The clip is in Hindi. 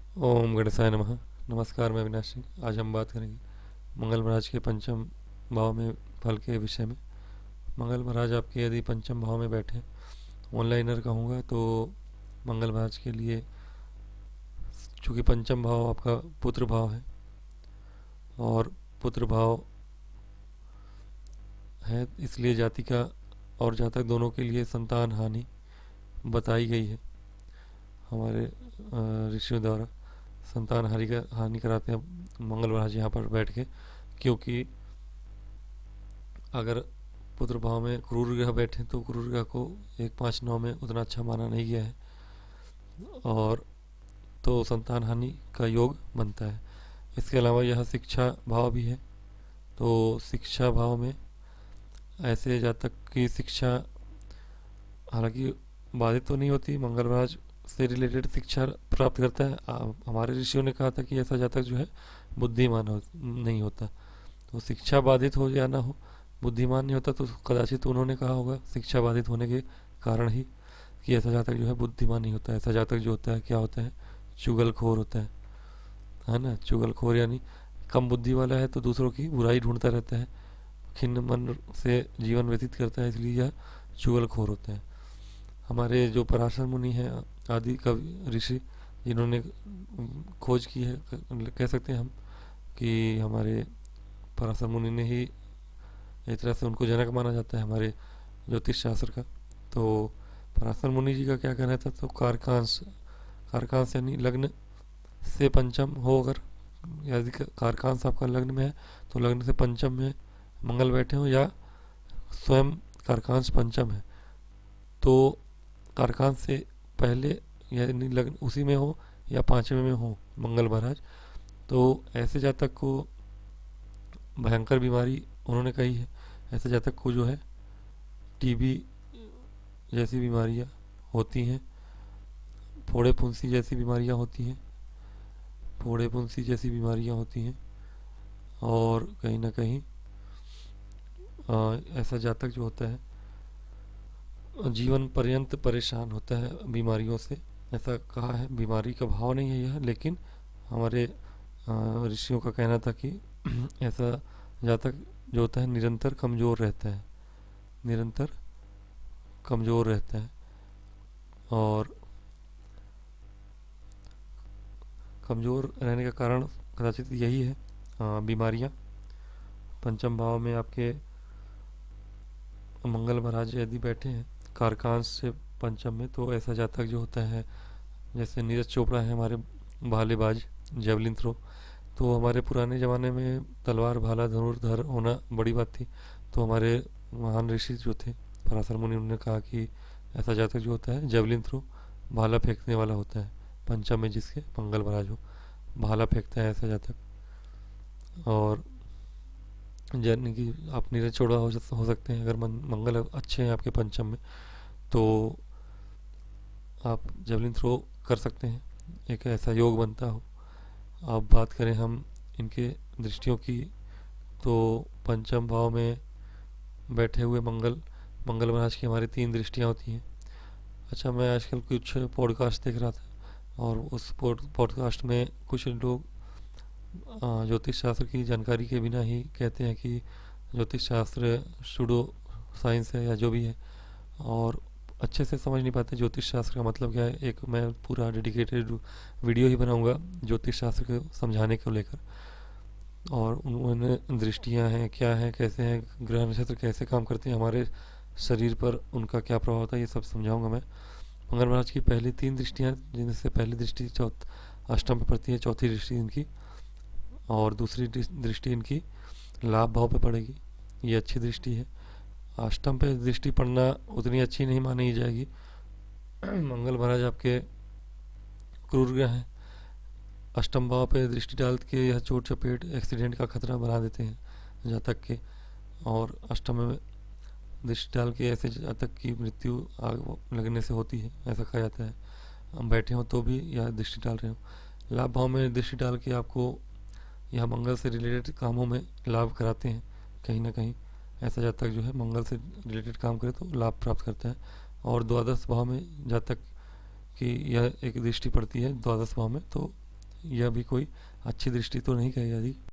ओम गणेशाय नमः। नमस्कार, मैं अविनाश सिंह। आज हम बात करेंगे मंगल महाराज के पंचम भाव में फल के विषय में। मंगल महाराज आपके यदि पंचम भाव में बैठे, ऑनलाइनर कहूँगा तो मंगल महाराज के लिए, चूँकि पंचम भाव आपका पुत्र भाव है और पुत्र भाव है, इसलिए जाति का और जातक दोनों के लिए संतान हानि बताई गई है हमारे ऋषियों द्वारा। संतान हानि कराते हैं मंगल महाराज यहाँ पर बैठ के, क्योंकि अगर पुत्र भाव में क्रूर ग्रह बैठे तो क्रूर ग्रह को 1 5 9 में उतना अच्छा माना नहीं गया है, और तो संतान हानि का योग बनता है। इसके अलावा यह शिक्षा भाव भी है, तो शिक्षा भाव में ऐसे जातक की शिक्षा हालांकि बाधित तो नहीं होती, मंगल महाराज से रिलेटेड शिक्षा प्राप्त करता है। हमारे ऋषियों ने कहा था कि ऐसा जातक जो है बुद्धिमान नहीं होता। तो शिक्षा बाधित हो या ना हो, बुद्धिमान नहीं होता, तो कदाचित उन्होंने कहा होगा शिक्षा बाधित होने के कारण ही कि ऐसा जातक जो है बुद्धिमान नहीं होता। ऐसा जातक जो होता है क्या होता है, चुगलखोर होता है ना। चुगलखोर यानी कम बुद्धि वाला है तो दूसरों की बुराई ढूंढता रहता है, खिन्न मन से जीवन व्यतीत करता है, इसलिए यह चुगलखोर होता है। हमारे जो पराशर मुनि हैं, आदि कवि ऋषि, जिन्होंने खोज की है, कह सकते हैं हम कि हमारे पराशर मुनि ने ही, एक तरह से उनको जनक माना जाता है हमारे ज्योतिष शास्त्र का। तो पराशर मुनि जी का क्या कहना था, तो कारकांश, कारकांश यानी लग्न से पंचम हो, अगर यदि कारकांश आपका लग्न में है तो लग्न से पंचम में मंगल बैठे हो, या स्वयं कारकांश पंचम है तो कारकांश से पहले यानी लग्न उसी में हो या 5वें में हो मंगल महाराज, तो ऐसे जातक को भयंकर बीमारी उन्होंने कही है। ऐसे जातक को जो है टीबी जैसी बीमारियां होती हैं, फोड़े फुंसी जैसी बीमारियां होती हैं, फोड़े फुंसी जैसी बीमारियां होती हैं, और कहीं ना कहीं ऐसा जातक जो होता है जीवन पर्यंत परेशान होता है बीमारियों से। ऐसा कहा है, बीमारी का भाव नहीं है यह, लेकिन हमारे ऋषियों का कहना था कि ऐसा जातक जो होता है निरंतर कमज़ोर रहता है, निरंतर कमज़ोर रहता है। और कमज़ोर रहने का कारण कदाचित यही है, बीमारियां। पंचम भाव में आपके मंगल महाराज यदि बैठे हैं कारकांश से पंचम में, तो ऐसा जातक जो होता है, जैसे नीरज चोपड़ा है हमारे भालेबाज, जेवलिन थ्रो, तो हमारे पुराने ज़माने में तलवार भाला धनुर्धर होना बड़ी बात थी। तो हमारे महान ऋषि जो थे पराशर मुनि, उन्होंने कहा कि ऐसा जातक जो होता है जेवलिन थ्रो, भाला फेंकने वाला होता है, पंचम में जिसके मंगल महाराज हो, भाला फेंकता है ऐसा जातक। और यानी कि आप नीरज चोपड़ा हो सकते हैं अगर मंगल अच्छे हैं आपके पंचम में, तो आप जेवलिन थ्रो कर सकते हैं, एक ऐसा योग बनता हो। अब बात करें हम इनके दृष्टियों की, तो पंचम भाव में बैठे हुए मंगल, मंगल महाराज की हमारी 3 दृष्टियाँ होती हैं। अच्छा, मैं आजकल कुछ पॉडकास्ट देख रहा था, और उस पॉडकास्ट में कुछ लोग ज्योतिष शास्त्र की जानकारी के बिना ही कहते हैं कि ज्योतिष शास्त्र सुडो साइंस है या जो भी है, और अच्छे से समझ नहीं पाते ज्योतिष शास्त्र का मतलब क्या है। एक मैं पूरा डेडिकेटेड वीडियो ही बनाऊंगा ज्योतिष शास्त्र को समझाने को लेकर, और उन्होंने दृष्टियां हैं क्या हैं, कैसे हैं ग्रह नक्षत्र, कैसे काम करते हैं हमारे शरीर पर, उनका क्या प्रभाव होता है, ये सब समझाऊंगा मैं। मंगल महाराज की पहली 3 दृष्टियां, जिनसे पहली दृष्टि अष्टम पे पड़ती है, चौथी दृष्टि इनकी, और दूसरी दृष्टि इनकी लाभ भाव पे पड़ेगी, ये अच्छी दृष्टि है। अष्टम पे दृष्टि पड़ना उतनी अच्छी नहीं मानी जाएगी। मंगल महाराज आपके क्रूर ग्रह हैं, अष्टम भाव पे दृष्टि डाल के यह चोट चपेट एक्सीडेंट का खतरा बना देते हैं जातक के, और अष्टम में दृष्टि डाल के ऐसे जातक की मृत्यु आग लगने से होती है, ऐसा कहा जाता है। हम बैठे हों तो भी यह दृष्टि डाल रहे हो। लाभ भाव में दृष्टि डाल के आपको यह मंगल से रिलेटेड कामों में लाभ कराते हैं, कहीं ना कहीं ऐसा जातक जो है मंगल से रिलेटेड काम करे तो लाभ प्राप्त करता है। और द्वादश भाव में जातक की यह एक दृष्टि पड़ती है द्वादश भाव में, तो यह भी कोई अच्छी दृष्टि तो नहीं कही जाती।